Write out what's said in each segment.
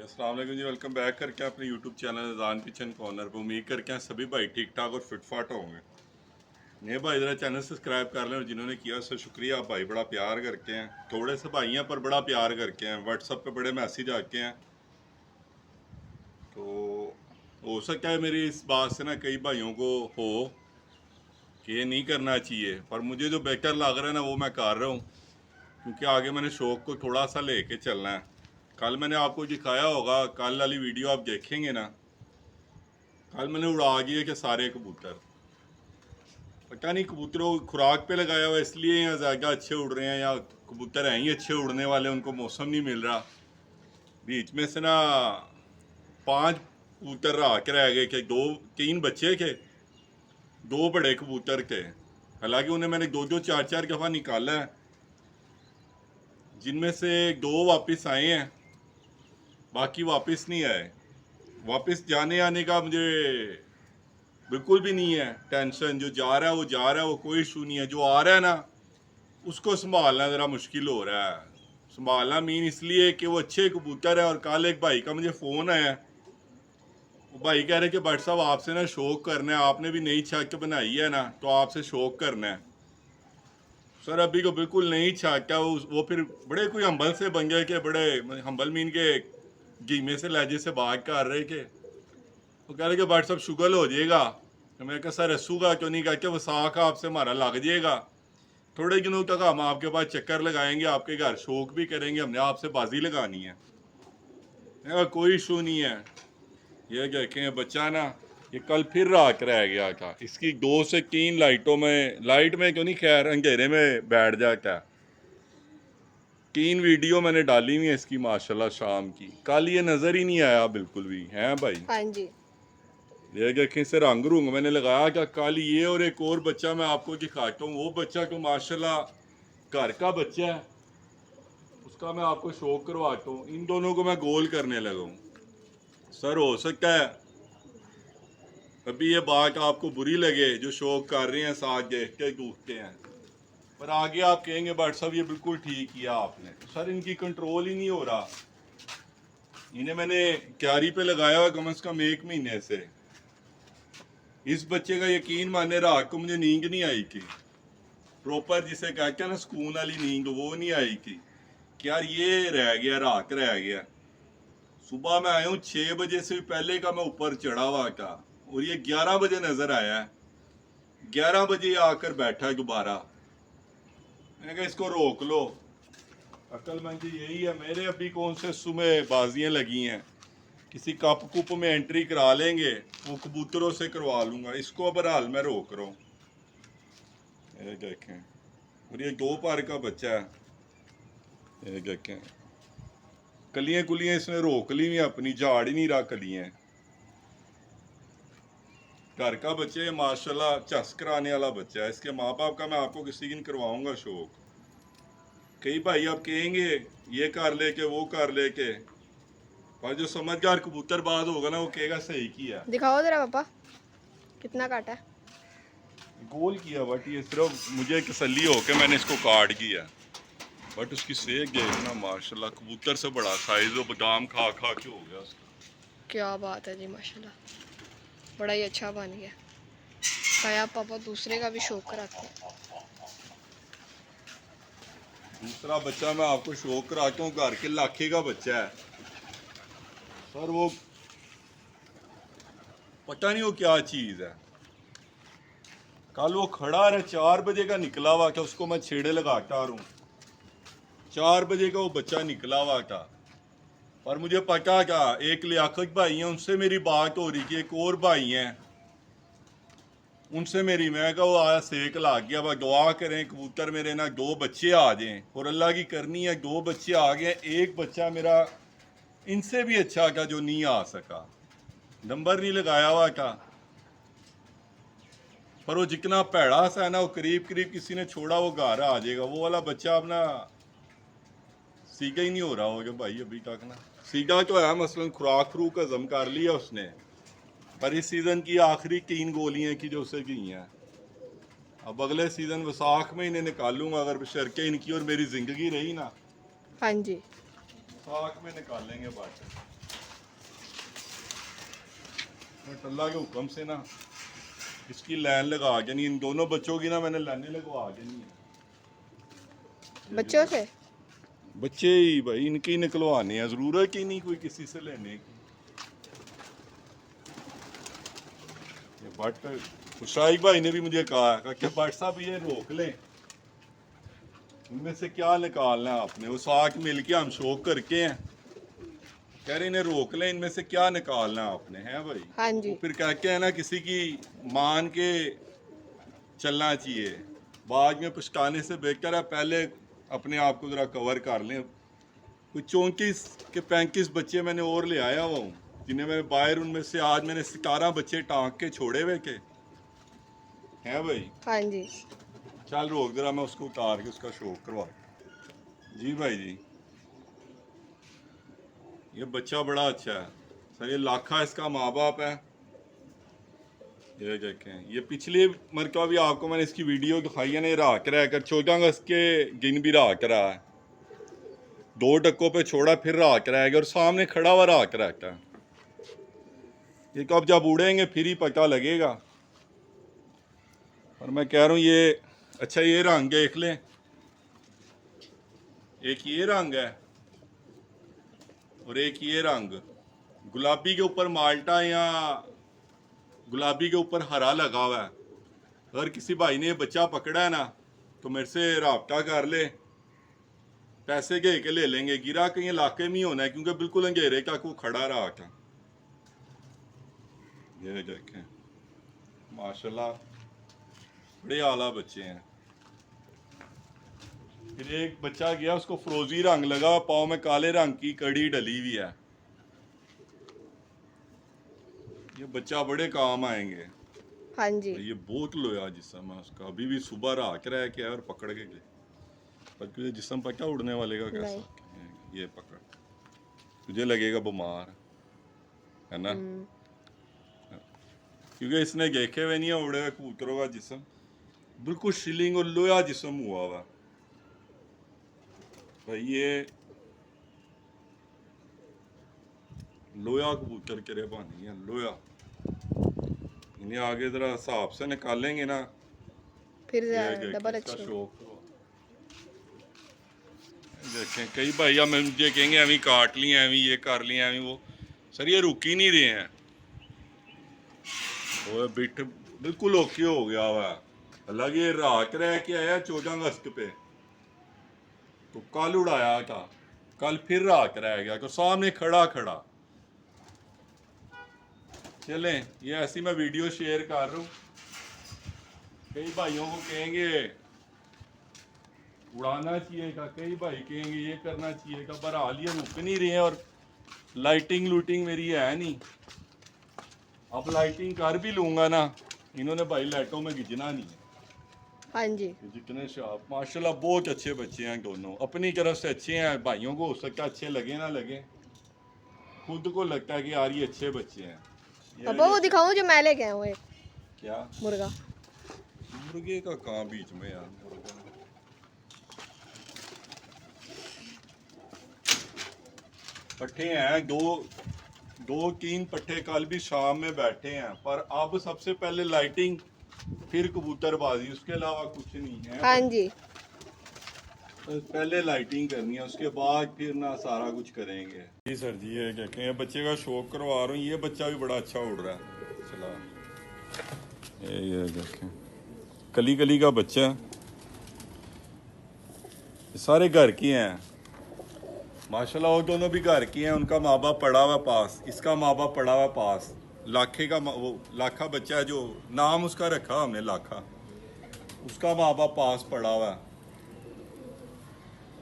अस्सलाम वालेकुम जी। Welcome back करके अपने यूट्यूब चैनल अजान किचन कॉर्नर पर। उम्मीद करके हैं सभी भाई ठीक ठाक और फिट फाट होंगे। नए भाई ज़रा चैनल सब्सक्राइब कर लें और जिन्होंने किया उससे शुक्रिया। आप भाई बड़ा प्यार करके हैं, थोड़े से भाई हैं पर बड़ा प्यार करके हैं। व्हाट्सअप पे बड़े मैसेज आके हैं, तो हो सकता है मेरी इस बात से ना कई भाइयों को हो कि ये नहीं करना चाहिए, पर मुझे जो बेहतर लग रहा है ना वो मैं कर रहा हूँ, क्योंकि आगे मैंने शौक़ को थोड़ा सा लेके चलना है। कल मैंने आपको दिखाया होगा, कल वाली वीडियो आप देखेंगे ना, कल मैंने उड़ा दिए कि सारे कबूतर, पता नहीं कबूतरों को खुराक पे लगाया हुआ इसलिए या ज़्यादा अच्छे उड़ रहे हैं या कबूतर हैं ही अच्छे उड़ने वाले, उनको मौसम नहीं मिल रहा। बीच में से ना 5 कबूतर रहा के रह गए, कि 2-3 बच्चे थे, 2 बड़े कबूतर थे। हालांकि उन्हें मैंने 2-2 4-4 दफ़ा निकाला है, जिनमें से 2 वापस आए हैं, बाकी वापस नहीं आए। वापस जाने आने का मुझे बिल्कुल भी नहीं है टेंशन। जो जा रहा है वो जा रहा है, वो कोई इशू नहीं है। जो आ रहा है ना उसको संभालना ज़रा मुश्किल हो रहा है। संभालना मीन इसलिए कि वो अच्छे कबूतर है। और कल एक भाई का मुझे फ़ोन आया, वो भाई कह रहे कि भट्ट साहब आपसे ना शौक़ करना है, आपने भी नई छत बनाई है ना, तो आपसे शौक़ करना है। सर अभी को बिल्कुल नहीं छाटा। वो फिर बड़े कोई हम्बल से बन गए, कि बड़े हम्बल मीन के धीमे से लहजे से बात कर रहे के। वो कह रहे कि भट्ट साहब शुगल हो जाएगा। तो मैं कहा सर रसूगा क्यों नहीं, कहा कि वसाख आपसे हमारा लग जाएगा, थोड़े दिनों तक हम आपके पास चक्कर लगाएंगे, आपके घर शौक भी करेंगे, हमने आपसे बाजी लगानी है। कोई इशू नहीं है। ये देखें बच्चा ना, ये कल फिर रात रह गया था। इसकी 2 से 3 लाइटों में, लाइट में क्यों नहीं, खैर अंधेरे में बैठ जाता है। 3 वीडियो मैंने डाली हुई है इसकी माशाल्लाह शाम की। कल ये नज़र ही नहीं आया बिल्कुल भी, हैं भाई? हाँ जी। ये देखें से रंग रूंग मैंने लगाया क्या। कल ये और एक और बच्चा मैं आपको दिखाता हूँ। वो बच्चा तो माशाल्लाह घर का बच्चा है, उसका मैं आपको शौक करवाता हूँ। इन दोनों को मैं गोल करने लगा हूँ। सर हो सकता है अभी ये बात आपको बुरी लगे, जो शौक कर रहे हैं साथ देखते दूखते हैं, पर आगे आप कहेंगे भट्ट साहब ये बिल्कुल ठीक किया आपने। सर इनकी कंट्रोल ही नहीं हो रहा। इन्हें मैंने क्यारी पे लगाया हुआ कम से कम 1 महीने से। इस बच्चे का यकीन माने रात को मुझे नींद नहीं आई थी प्रॉपर, जिसे कहते हैं ना सुकून वाली नींद, वो नहीं आई थी कि यार ये रह गया, रात रह गया। सुबह मैं आया हूँ 6 बजे से भी पहले का मैं ऊपर चढ़ा हुआ था, और ये 11 बजे नजर आया है। 11 बजे आकर बैठा है दोबारा। मैंने कहा इसको रोक लो। अक्लमंद यही है मेरे। अभी कौन से सुबह बाजियां लगी हैं, किसी कप कुप में एंट्री करा लेंगे, वो कबूतरों से करवा लूंगा। इसको बहरहाल मैं रोक रहा हूँ। ये देखें, और ये 2 पार का बच्चा है। ये देखें कलियां कुलियां इसने रोक ली हुई अपनी, झाड़ ही नहीं रहा कलियां। घर का बच्चे माशाल्लाह चस कराने वाला बच्चा है। इसके माँ बाप का मैं आपको किसी दिन करवाऊंगा शौक। कई भाई आप कहेंगे ये कर ले के वो कर ले के, पर जो समझदार कबूतरबाज होगा ना वो कहेगा सही किया। दिखाओ जरा पापा कितना काटा है। गोल किया, बट ये सिर्फ मुझे तसल्ली हो के मैंने इसको काट किया। बट उसकी सेक देखना माशाल्लाह, कबूतर से बड़ा साइज, वो बादाम खा खा के हो गया उसका। क्या बात है जी, माशाल्लाह बड़ा ही अच्छा बन गया। खाया पापा दूसरे का भी शौक कराते हैं। दूसरा बच्चा मैं आपको शौक कराता हूँ, घर के इलाके का बच्चा है। सर वो पता नहीं वो क्या चीज़ है। कल वो खड़ा रहा, 4 बजे का निकला हुआ था, उसको मैं छेड़े लगाता रहूं। 4 बजे का वो बच्चा निकला हुआ था, पर मुझे पता था एक लियाकत भाई है, उनसे मेरी बात हो रही थी। एक और भाई हैं, उनसे मेरी, मैं कहा वो आया सेक लाग गया। वह दुआ करें कबूतर मेरे ना 2 बच्चे आ जाएं, और अल्लाह की करनी है 2 बच्चे आ गए। एक बच्चा मेरा इनसे भी अच्छा था जो नहीं आ सका, नंबर नहीं लगाया हुआ था, पर वो जितना भैड़ा सा है ना, वो करीब करीब किसी ने छोड़ा वो घर आ जाएगा। वो वाला बच्चा अपना सीधा ही नहीं हो रहा होगा भाई अभी तक ना। सीधा तो है, मसलन खुराक फ्रूक हजम कर लिया उसने, पर इस सीज़न की आखिरी 3 गोलियां की जो उसे गई हैं। अब अगले सीज़न वसाख में इन्हें निकालूंगा, अगर बशर्ते इनकी और मेरी ज़िंदगी रही ना। हाँ जी। वसाख में निकालेंगे बात। बट अल्लाह के हुक्म से ना इसकी लाइन लगा के नहीं, इन दोनों बच्चों की ना मैंने लाइनें लगवा के नहीं है। बच्चों से बच्चे ही भाई इनके ही निकलवाने हैं, जरूरत ही नहीं कोई किसी से लेने की। बट शाहिक भाई ने भी मुझे कहा कि भट्ट साहब ये रोक लें, इनमें से क्या निकालना है आपने। वो साथ मिल के हम शौक करके हैं, कह रहे इन्हें रोक लें, इनमें से क्या निकालना है आपने, है भाई। हाँ जी। वो फिर कह के है ना किसी की मान के चलना चाहिए, बाद में पछताने से बेहतर है पहले अपने आप को ज़रा कवर कर लें। कोई 34 के 35 बच्चे मैंने और ले आया हुआ हूँ, जिन्हें मैं बाहर, उनमें से आज मैंने 17 बच्चे टाँग के छोड़े हुए के हैं भाई। हाँ जी। चल रोक जरा, मैं उसको उतार के उसका शौक करवा। जी भाई जी, ये बच्चा बड़ा अच्छा है सर, ये लाखा इसका माँ बाप है। ये देखें, ये पिछले मरतबा भी आपको मैंने इसकी वीडियो दिखाई है ना, ये रहा कर 14 अगस्त के दिन भी रहा करा है, 2 टक्कों पे छोड़ा फिर रहा कराएगा, और सामने खड़ा हुआ रहा कराता है। ये कब जब उड़ेंगे फिर ही पता लगेगा। और मैं कह रहा हूँ ये अच्छा, ये रंग देख लें, एक ये रंग है और एक ये रंग, गुलाबी के ऊपर माल्टा या गुलाबी के ऊपर हरा लगा हुआ है। अगर किसी भाई ने ये बच्चा पकड़ा है ना तो मेरे से रब्ता कर ले, पैसे के ले लेंगे। गिरा कहीं इलाके में ही होना है क्योंकि बिल्कुल अंधेरे का को खड़ा रहा था। ये देखें माशाल्लाह बड़े आला बच्चे हैं। फिर एक बच्चा गया, उसको फिरोजी रंग लगा, पाँव में काले रंग की कड़ी डली हुई है। ये बच्चा बड़े काम आएंगे। हाँ जी। ये बहुत लोया जिसम है उसका, अभी भी सुबह रहा के रह के आया और पकड़ के गए। पर तुझे जिसम पर क्या उड़ने वाले का कैसा, ये पकड़, तुझे लगेगा बीमार है ना, क्योंकि इसने देखे हुए नहीं है उड़े हुए कबूतरों का जिसम, बिल्कुल शिलिंग और लोया जिसम हुआ हुआ भाई। ये लोया कबूतर के रे बानी है, लोया। इन्हें आगे जरा हिसाब से निकालेंगे ना फिर डबल अच्छे। शौक देखें, कई भाई अब मुझे कहेंगे एवं काट ली, एवं ये कर लिया, एवं वो। सर ये रुक ही नहीं रहे हैं, वो बिठ बिल्कुल ओके हो गया हुआ। अलग ये रात रह के आया 14 अगस्त पे, तो कल उड़ाया था, कल फिर रात रह गया, तो सामने खड़ा खड़ा। चलें, ये ऐसी मैं वीडियो शेयर कर रहा हूँ, कई भाइयों को कहेंगे उड़ाना चाहिए का, कई भाई कहेंगे ये करना चाहिए का। बहरहाल ये रुक नहीं रहे हैं, और लाइटिंग लूटिंग मेरी है नहीं। अब लाइटिंग कर भी लूंगा ना, इन्होंने भाई लाइटों में गिजना नहीं है। हाँ जी। जितने शाप माशाल्लाह बहुत अच्छे बच्चे हैं दोनों, अपनी तरफ से अच्छे हैं। भाइयों को हो सकता है अच्छे लगे ना लगे, खुद को लगता है कि यार ये अच्छे बच्चे हैं। पापा वो दिखाओ जो मैं लेके आया हूँ एक क्या मुर्गा। मुर्गे का कहाँ बीच में यार, मुर्गा पट्ठे हैं, दो तीन पट्ठे कल भी शाम में बैठे हैं, पर अब सबसे पहले लाइटिंग फिर कबूतरबाजी, उसके अलावा कुछ नहीं है। हाँ जी। पहले लाइटिंग करनी है, उसके बाद फिर ना सारा कुछ करेंगे। जी सर जी, ये देखें, ये बच्चे का शौक करवा रहा हूँ। ये बच्चा भी बड़ा अच्छा उड़ रहा है। चला ये देखें, कली कली का बच्चा, ये सारे घर के हैं माशाल्लाह। वो दोनों भी घर की हैं, उनका माँ बाप पढ़ा हुआ पास, इसका माँ बाप पढ़ा हुआ पास। लाखे का वो लाखा बच्चा है, जो नाम उसका रखा हमने लाखा, उसका माँ बाप पास पढ़ा हुआ है।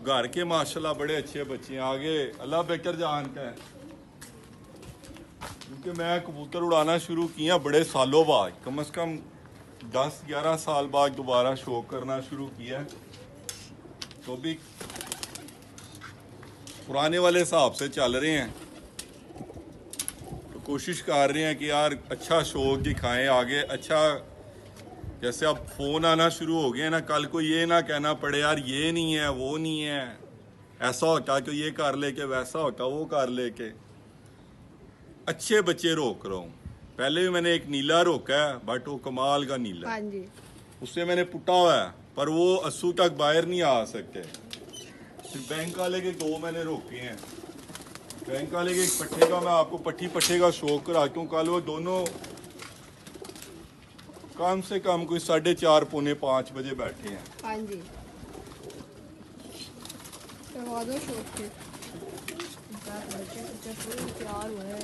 घर के माशाल्लाह बड़े अच्छे बच्चे हैं। आगे अल्लाह बेहतर जानता है, क्योंकि मैं कबूतर उड़ाना शुरू किया बड़े सालों बाद, कम से कम 10-11 साल बाद दोबारा शौक करना शुरू किया। तो भी पुराने वाले हिसाब से चल रहे हैं, तो कोशिश कर रहे हैं कि यार अच्छा शौक दिखाएं आगे। अच्छा, जैसे अब फ़ोन आना शुरू हो गए ना, कल को ये ना कहना पड़े यार ये नहीं है वो नहीं है, ऐसा होता कि ये कर ले के, वैसा होता वो कर ले के। अच्छे बच्चे रोक रहा हूँ, पहले भी मैंने एक नीला रोका है, बट वो कमाल का नीला हाँ है। जी। उससे मैंने पुटा हुआ है, पर वो अस्सू तक बाहर नहीं आ सकते। फिर बैंक वाले के 2 मैंने रोके हैं। बैंक वाले के एक पट्टे का मैं आपको पट्टे का शौक कराता हूँ। कल वो दोनों कम से कम कोई 4:30 पौने 5 बजे बैठे हैं। हाँ जी, करवा दो शौक के। बच्चे बच्चे पूरे तैयार हो रहे हैं,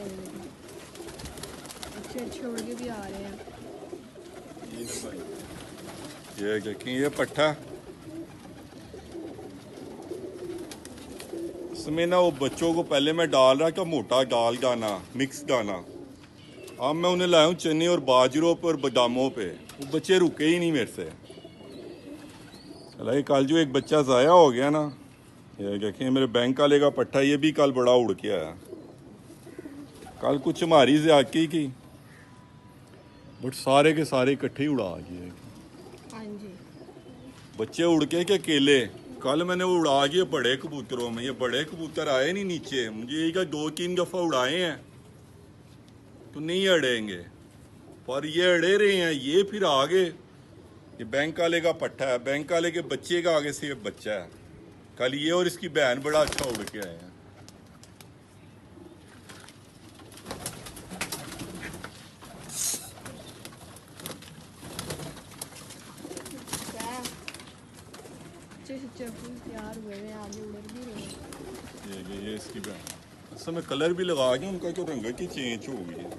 अच्छे अच्छे उड़ के भी आ रहे हैं। ये देखें, ये पट्टा, इसमें ना वो बच्चों को पहले मैं डाल रहा था मोटा दाल दाना, मिक्स दाना। अब मैं उन्हें लाया हूँ चने और बाजरों पर, बादामों पे। वो बच्चे रुके ही नहीं मेरे से। हालांकि कल जो एक बच्चा ज़ाया हो गया ना, ये देखें मेरे बैंक वाले का पट्टा, ये भी कल बड़ा उड़ के आया। कल कुछ हमारी ज़्यादती की, बट सारे के सारे इकट्ठे ही उड़ा दिए। हाँ जी, बच्चे उड़ के अकेले। कल मैंने वो उड़ा दिए बड़े कबूतरों में। ये बड़े कबूतर आए नहीं नीचे, मुझे यही कहा 2-3 दफ़ा उड़ाए हैं तो नहीं अड़ेंगे, पर ये अड़े रहे हैं। ये फिर आगे, ये बैंक वाले का पट्टा है, बैंक वाले के बच्चे का आगे से ये बच्चा है। कल ये और इसकी बहन बड़ा अच्छा उड़ के आए हैं। अच्छे तैयार हुए हैं, आगे उड़ भी रहे हैं। ये इसकी बहन। असल में कलर भी लगा के उनका तो रंगत ही चेंज हो गई है,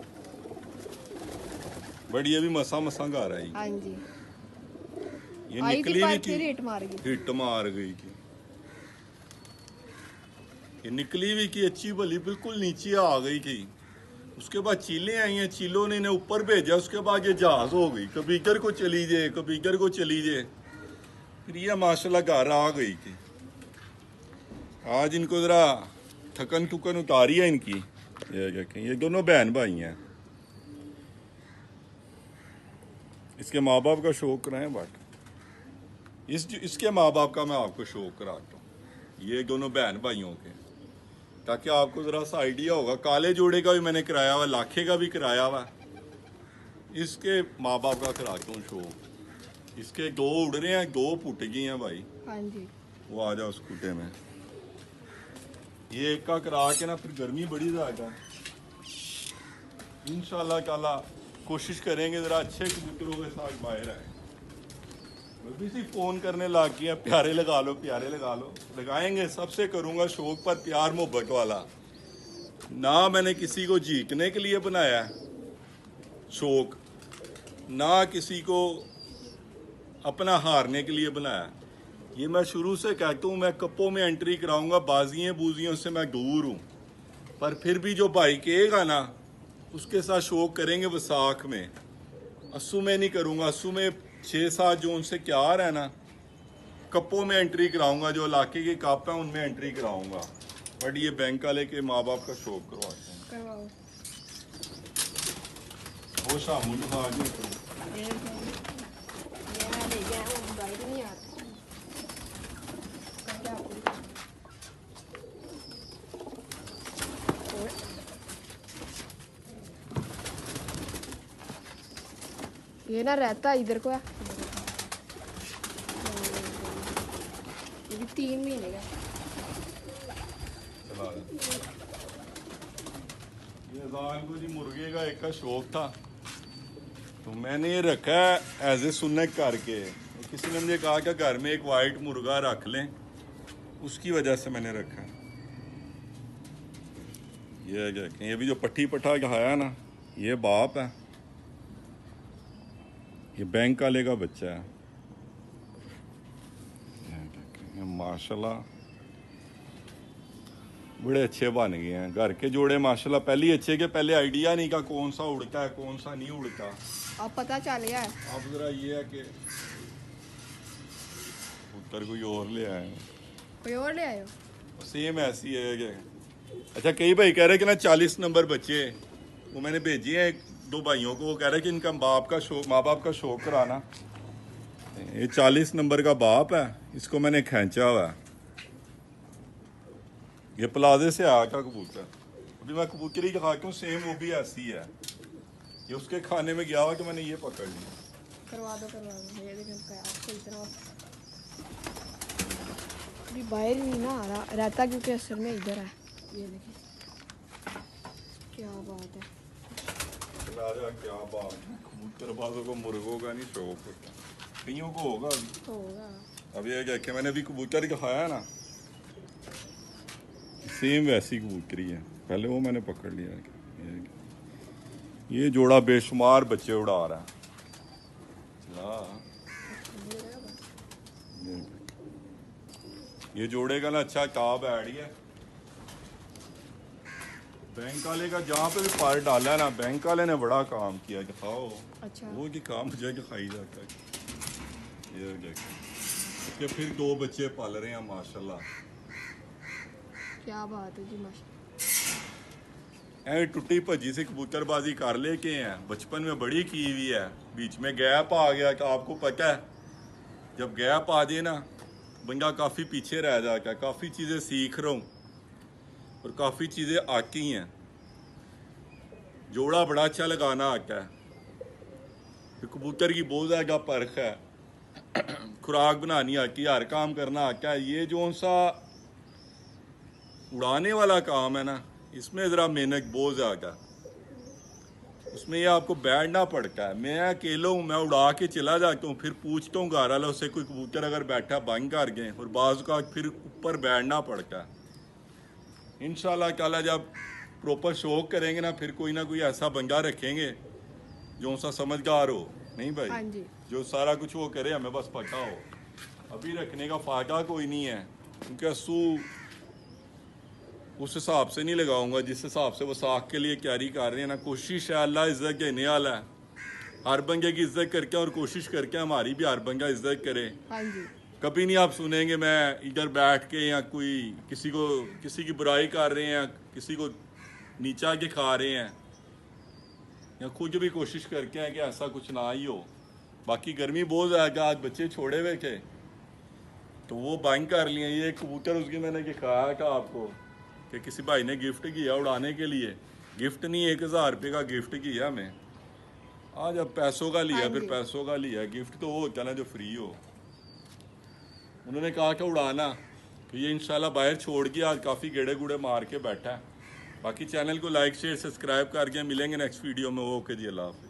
बट ये भी मसा मसा गा रहा है। हाँ जी, ये आई थी निकली पर भी फिर थी, हिट मार गई। हिट मार गई थी। ये निकली भी की अच्छी भली, बिल्कुल नीचे आ गई थी। उसके बाद चीलें आई हैं, चीलों ने इन्हें ऊपर भेजा। उसके बाद ये जहाज हो गई, कभी इधर को चली जाए, कभी इधर को चली जाए। फिर ये माशाल्लाह घर आ गई थी। आज इनको ज़रा थकन थुकन उतारी है इनकी। ये दोनों बहन भाई हैं। इसके माँ बाप का शौक कराएं, बट इसके माँ बाप का मैं आपको शौक कराता हूँ, ये दोनों बहन भाइयों के, ताकि आपको ज़रा सा आइडिया होगा। काले जोड़े का भी मैंने कराया हुआ, लाखे का भी कराया हुआ। इसके माँ बाप का कराता हूँ शौक। इसके 2 उड़ रहे हैं, 2 फुट गई हैं भाई। हाँ जी, वो आ जाओ स्कूटे में। ये एक का करा के ना, फिर गर्मी बड़ी ज़्यादा। इंशाल्लाह ताला कोशिश करेंगे ज़रा अच्छे कबूतरों के साथ बाहर आए। भी सी फ़ोन करने लग गया, प्यारे लगा लो, प्यारे लगा लो। लगाएंगे, सबसे करूँगा शौक पर प्यार मोहब्बत वाला। ना मैंने किसी को जीतने के लिए बनाया शौक, ना किसी को अपना हारने के लिए बनाया। ये मैं शुरू से कहता हूँ, मैं कप्पों में एंट्री कराऊंगा, बाजियाँ बूजियों से मैं दूर हूँ। पर फिर भी जो भाई कहेगा ना, उसके साथ शौक करेंगे वसाख में। अस्सू में नहीं करूँगा, अस्सू में 6-7 जून से क्या आ रहा है ना, कप्पों में एंट्री कराऊंगा। जो इलाके के कप हैं उनमें एंट्री कराऊंगा। बट ये बैंक वाले के माँ बाप का शौक करवाते हैं। करवाओ। वो शाम दिखा दी। ये मैं ले गया, वो गाइड नहीं आती। क्या ये ना रहता इधर को है। ये भी 3 महीने का। ये जान को जी मुर्गे का एक का शौक था, तो मैंने ये रखा है एज ए सुन्नत करके। किसी ने मुझे कहा कि घर में एक वाइट मुर्गा रख लें, उसकी वजह से मैंने रखा। ये भी जो पट्टी पट्टा खाया ना, ये बाप है, ये बैंक वाले का बच्चा है। माशाल्लाह बड़े अच्छे बन गए हैं घर के जोड़े माशाल्लाह। पहले अच्छे के पहले आइडिया नहीं का कौन सा उड़ता है कौन सा नहीं उड़ता, अब पता चल गया है। अब जरा ये है कि उत्तर कोई और ले आए, कोई और ले आए हो? सेम ऐसी है कि अच्छा कई भाई कह रहे कि ना 40 नंबर बच्चे वो मैंने भेजे हैं 2 भाइयों को। वो कह रहे कि इनका बाप का शौक, माँ बाप का शौक कराना। ये 40 नंबर का बाप है, इसको मैंने खींचा हुआ है। ये प्लाजे से आया का कबूतर। अभी मैं कबूतरी दिखाता हूँ, सेम वो भी ऐसी है। ये उसके खाने में गया हुआ तो मैंने ये पकड़ लिया। करवा दो ये देखें प्याज सही तरह अभी बाहर नहीं ना आ रहा रहता क्योंकि असल में इधर है। ये देखिए क्या बात है। राजा क्या बात है, कबूतरबाजों को मुर्गों का नहीं शौक होता, कईयों को होगा अभी। होगा अब ये क्या कि मैंने अभी कबूतर खाया है ना, सेम वैसी कबूतरी है, पहले वो मैंने पकड़ लिया। ये जोड़ा बेशुमार बच्चे उड़ा रहा है। ये जोड़े का ना अच्छा काब ऐड है। बैंक वाले का जहाँ पे भी पार डाला है ना, बैंक वाले ने बड़ा काम किया कि खाओ। अच्छा वो कि काम मुझे कि खाई जाता है। ये देखो कि फिर 2 बच्चे पाल रहे हैं माशाल्लाह। क्या बात है जी माशाल्लाह। ऐ टुट्टी भजी से कबूतरबाजी कर लेके हैं, बचपन में बड़ी की हुई है, बीच में गैप आ गया। कि आपको पता है जब गैप आ जाए ना बंदा काफ़ी पीछे रह जाता है। काफ़ी चीज़ें सीख रहा हूँ और काफ़ी चीज़ें आती हैं। जोड़ा बड़ा अच्छा लगाना आता है, तो कबूतर की बहुत ज़्यादा परख है, खुराक बनानी आती है, हर काम करना आता है। ये जो सा उड़ाने वाला काम है ना, इसमें ज़रा मेहनत बहुत ज़्यादा है। उसमें ये आपको बैठना पड़ता है। मैं अकेला हूँ, मैं उड़ा के चला जाता हूँ, फिर पूछता हूँ घर वालों से कोई कबूतर अगर बैठा बंद कर गए, और बाज़ का फिर ऊपर बैठना पड़ता है। इंशाल्लाह ताला जब प्रॉपर शौक करेंगे ना, फिर कोई ना कोई ऐसा बंदा रखेंगे जो सा समझदार हो। नहीं भाई, हाँ जी। जो सारा कुछ वो करे, हमें बस पता हो। अभी रखने का फ़ायदा कोई नहीं है, क्योंकि असू उस हिसाब से नहीं लगाऊंगा जिस हिसाब से वो साख के लिए तैयारी कर रहे हैं ना। कोशिश है, अल्लाह इज्जत देने वाला है, हर बंदे की इज्जत करके, और कोशिश करके हमारी भी हर बंदा इज्जत करे। हाँ जी। कभी नहीं आप सुनेंगे मैं इधर बैठ के या कोई किसी की बुराई कर रहे हैं, किसी को नीचा के खा रहे हैं, या खुद भी कोशिश करके हैं कि ऐसा कुछ ना ही हो। बाकी गर्मी बहुत ज़्यादा, आज बच्चे छोड़े हुए थे तो वो बाइंग कर लिए। ये कबूतर उसकी मैंने दिखाया था आपको कि किसी भाई ने गिफ्ट किया उड़ाने के लिए। गिफ्ट नहीं, 1000 रुपये का गिफ्ट किया हमें। आज अब पैसों का लिया, हाँ फिर जी। पैसों का लिया। गिफ्ट तो वो होता ना जो फ्री हो। उन्होंने कहा कि उड़ाना, तो ये इंशाल्लाह बाहर छोड़ के आज काफ़ी गेड़े गुड़े मार के बैठा है। बाकी चैनल को लाइक शेयर सब्सक्राइब करके मिलेंगे नेक्स्ट वीडियो में। ओके जी, अल्लाह हाफ़िज़।